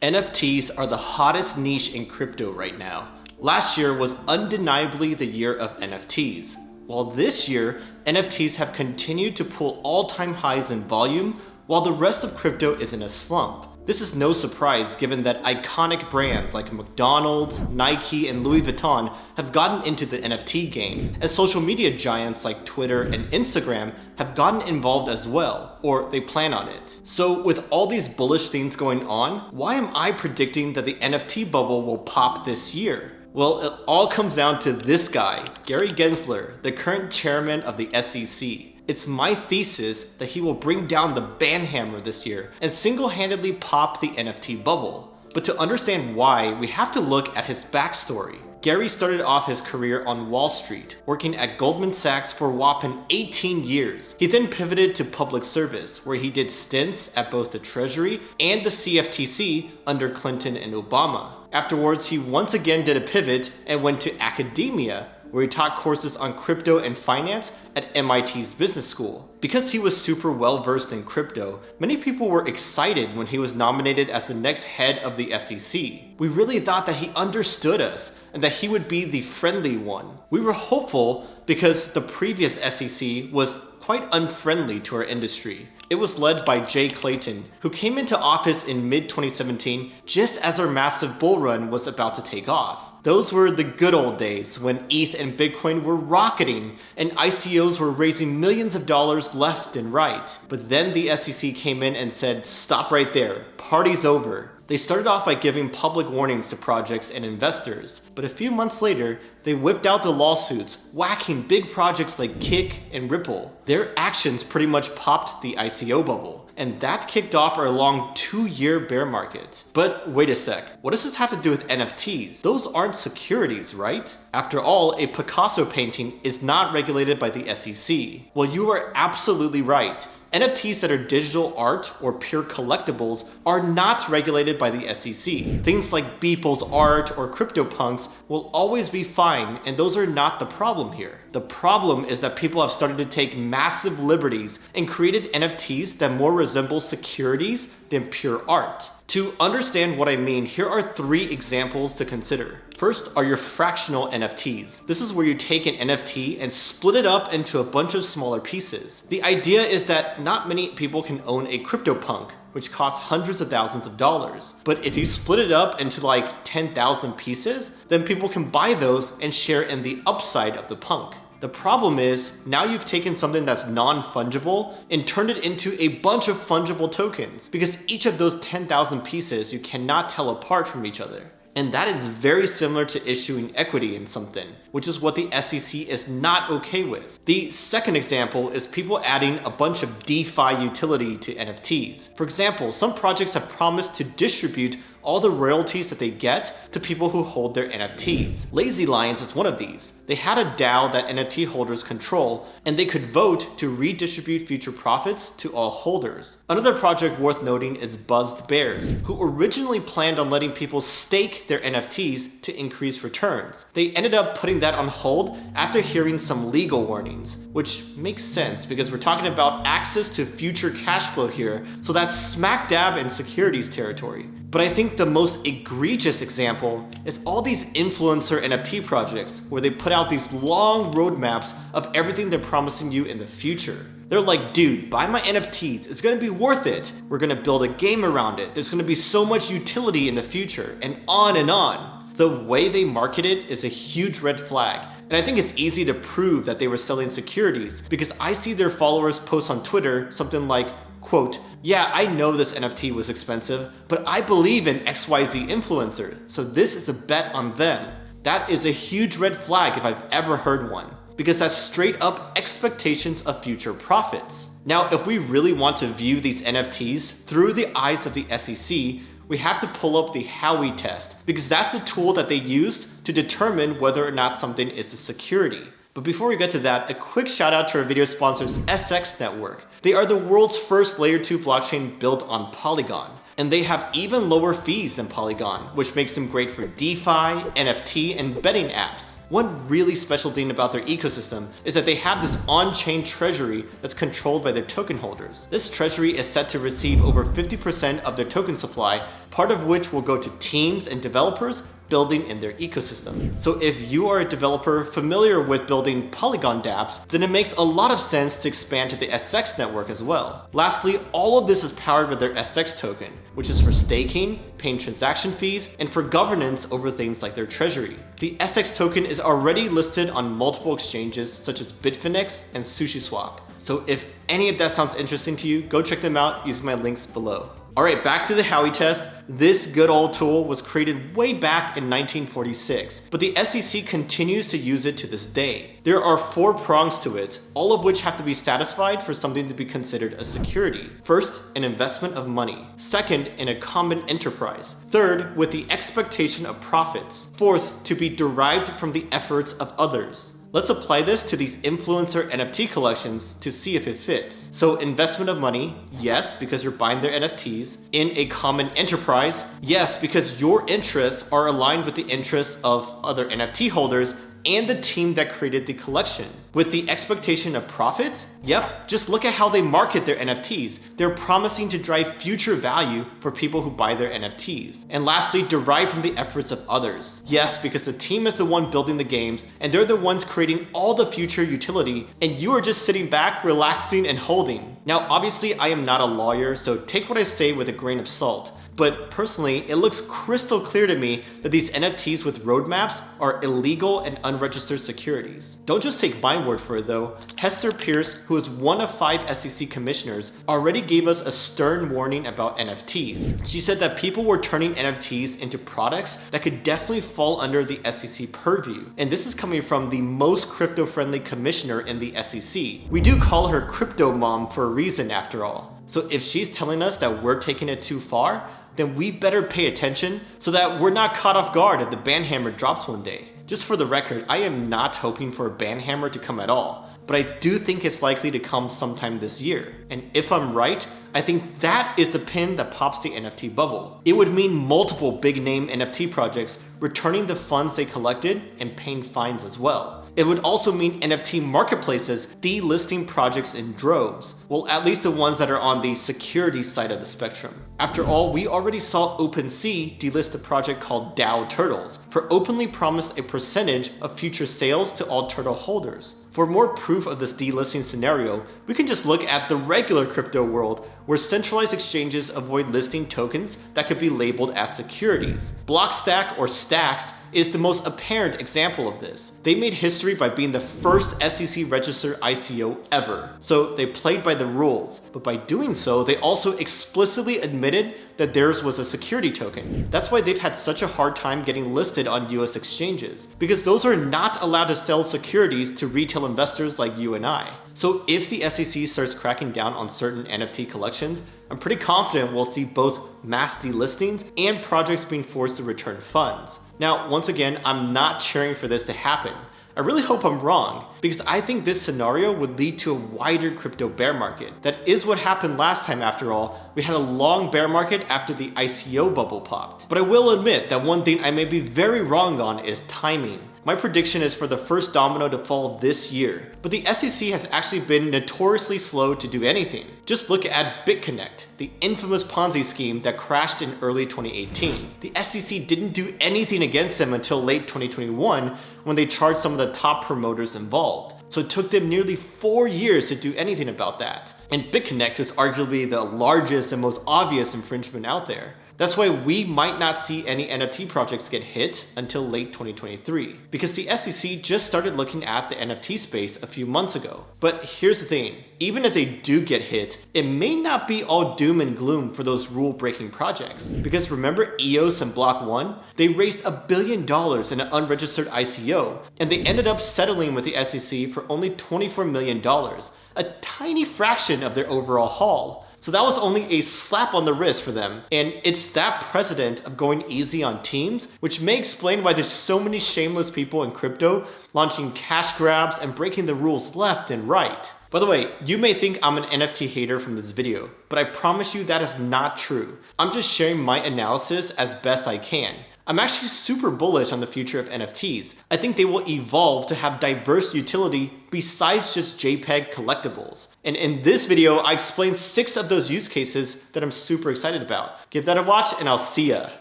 NFTs are the hottest niche in crypto right now. Last year was undeniably the year of NFTs. While this year, NFTs have continued to pull all-time highs in volume, while the rest of crypto is in a slump. This is no surprise given that iconic brands like McDonald's, Nike, and Louis Vuitton have gotten into the NFT game, and social media giants like Twitter and Instagram have gotten involved as well, or they plan on it. So with all these bullish things going on, why am I predicting that the NFT bubble will pop this year? Well, it all comes down to this guy, Gary Gensler, the current chairman of the SEC. It's my thesis that he will bring down the ban hammer this year and single-handedly pop the NFT bubble. But to understand why, we have to look at his backstory. Gary started off his career on Wall Street, working at Goldman Sachs for a whopping 18 years. He then pivoted to public service, where he did stints at both the Treasury and the CFTC under Clinton and Obama. Afterwards, he once again did a pivot and went to academia, where he taught courses on crypto and finance at MIT's business school. Because he was super well versed in crypto, many people were excited when he was nominated as the next head of the SEC. We really thought that he understood us and that he would be the friendly one. We were hopeful because the previous SEC was quite unfriendly to our industry. It was led by Jay Clayton, who came into office in mid-2017 just as our massive bull run was about to take off. Those were the good old days when ETH and Bitcoin were rocketing and ICOs were raising millions of dollars left and right. But then the SEC came in and said, stop right there, party's over. They started off by giving public warnings to projects and investors, but a few months later, they whipped out the lawsuits, whacking big projects like Kik and Ripple. Their actions pretty much popped the ICO bubble, and that kicked off our long 2-year bear market. But wait a sec, what does this have to do with NFTs? Those aren't securities, right? After all, a Picasso painting is not regulated by the SEC. Well, you are absolutely right. NFTs that are digital art or pure collectibles are not regulated by the SEC. Things like Beeple's art or CryptoPunks will always be fine, and those are not the problem here. The problem is that people have started to take massive liberties and created NFTs that more resemble securities than pure art. To understand what I mean, here are 3 examples to consider. First are your fractional NFTs. This is where you take an NFT and split it up into a bunch of smaller pieces. The idea is that not many people can own a CryptoPunk, which costs hundreds of thousands of dollars. But if you split it up into like 10,000 pieces, then people can buy those and share in the upside of the punk. The problem is, now you've taken something that's non-fungible and turned it into a bunch of fungible tokens, because each of those 10,000 pieces you cannot tell apart from each other. And that is very similar to issuing equity in something, which is what the SEC is not okay with. The second example is people adding a bunch of DeFi utility to NFTs. For example, some projects have promised to distribute all the royalties that they get to people who hold their NFTs. Lazy Lions is one of these. They had a DAO that NFT holders control, and they could vote to redistribute future profits to all holders. Another project worth noting is Buzzed Bears, who originally planned on letting people stake their NFTs to increase returns. They ended up putting that on hold after hearing some legal warnings, which makes sense because we're talking about access to future cash flow here, so that's smack dab in securities territory. But I think the most egregious example is all these influencer NFT projects where they put out these long roadmaps of everything they're promising you in the future. They're like, dude, buy my NFTs, it's gonna be worth it. We're gonna build a game around it. There's gonna be so much utility in the future, and on and on. The way they market it is a huge red flag. And I think it's easy to prove that they were selling securities because I see their followers post on Twitter something like, quote, yeah, I know this NFT was expensive, but I believe in XYZ influencer, so this is a bet on them. That is a huge red flag if I've ever heard one, because that's straight up expectations of future profits. Now, if we really want to view these NFTs through the eyes of the SEC, we have to pull up the Howey Test, because that's the tool that they used to determine whether or not something is a security. But before we get to that, a quick shout out to our video sponsors, SX Network. They are the world's first layer 2 blockchain built on Polygon. And they have even lower fees than Polygon, which makes them great for DeFi, NFT, and betting apps. One really special thing about their ecosystem is that they have this on-chain treasury that's controlled by their token holders. This treasury is set to receive over 50% of their token supply, part of which will go to teams and developers building in their ecosystem. So if you are a developer familiar with building Polygon dApps, then it makes a lot of sense to expand to the SX network as well. Lastly, all of this is powered by their SX token, which is for staking, paying transaction fees, and for governance over things like their treasury. The SX token is already listed on multiple exchanges such as Bitfinex and SushiSwap. So if any of that sounds interesting to you, go check them out using my links below. Alright, back to the Howey Test. This good old tool was created way back in 1946, but the SEC continues to use it to this day. There are 4 prongs to it, all of which have to be satisfied for something to be considered a security. First, an investment of money. Second, in a common enterprise. Third, with the expectation of profits. Fourth, to be derived from the efforts of others. Let's apply this to these influencer NFT collections to see if it fits. So investment of money, yes, because you're buying their NFTs. In a common enterprise, yes, because your interests are aligned with the interests of other NFT holders and the team that created the collection. With the expectation of profit? Yep, just look at how they market their NFTs. They're promising to drive future value for people who buy their NFTs. And lastly, derive from the efforts of others. Yes, because the team is the one building the games, and they're the ones creating all the future utility, and you are just sitting back, relaxing, and holding. Now, obviously, I am not a lawyer, so take what I say with a grain of salt. But personally, it looks crystal clear to me that these NFTs with roadmaps are illegal and unregistered securities. Don't just take my word for it though. Hester Pierce, who is one of 5 SEC commissioners, already gave us a stern warning about NFTs. She said that people were turning NFTs into products that could definitely fall under the SEC purview. And this is coming from the most crypto-friendly commissioner in the SEC. We do call her crypto mom for a reason after all. So if she's telling us that we're taking it too far, then we better pay attention so that we're not caught off guard if the ban hammer drops one day. Just for the record, I am not hoping for a ban hammer to come at all, but I do think it's likely to come sometime this year. And if I'm right, I think that is the pin that pops the NFT bubble. It would mean multiple big name NFT projects returning the funds they collected and paying fines as well. It would also mean NFT marketplaces delisting projects in droves. Well, at least the ones that are on the securities side of the spectrum. After all, we already saw OpenSea delist a project called DAO Turtles for openly promised a percentage of future sales to all turtle holders. For more proof of this delisting scenario, we can just look at the regular crypto world where centralized exchanges avoid listing tokens that could be labeled as securities. Blockstack or Stacks is the most apparent example of this. They made history by being the first SEC registered ICO ever. So they played by the rules, but by doing so, they also explicitly admitted that theirs was a security token. That's why they've had such a hard time getting listed on US exchanges, because those are not allowed to sell securities to retail investors like you and I. So if the SEC starts cracking down on certain NFT collections, I'm pretty confident we'll see both mass delistings and projects being forced to return funds. Now, once again, I'm not cheering for this to happen. I really hope I'm wrong, because I think this scenario would lead to a wider crypto bear market. That is what happened last time after all. We had a long bear market after the ICO bubble popped. But I will admit that one thing I may be very wrong on is timing. My prediction is for the first domino to fall this year, but the SEC has actually been notoriously slow to do anything. Just look at BitConnect, the infamous Ponzi scheme that crashed in early 2018. The SEC didn't do anything against them until late 2021 when they charged some of the top promoters involved. So it took them nearly 4 years to do anything about that. And BitConnect is arguably the largest and most obvious infringement out there. That's why we might not see any NFT projects get hit until late 2023, because the SEC just started looking at the NFT space a few months ago. But here's the thing, even if they do get hit, it may not be all doom and gloom for those rule-breaking projects. Because remember EOS and Block 1? They raised $1 billion in an unregistered ICO, and they ended up settling with the SEC for only $24 million, a tiny fraction of their overall haul. So that was only a slap on the wrist for them. And it's that precedent of going easy on teams, which may explain why there's so many shameless people in crypto launching cash grabs and breaking the rules left and right. By the way, you may think I'm an NFT hater from this video, but I promise you that is not true. I'm just sharing my analysis as best I can. I'm actually super bullish on the future of NFTs. I think they will evolve to have diverse utility besides just JPEG collectibles. And in this video, I explain 6 of those use cases that I'm super excited about. Give that a watch and I'll see ya.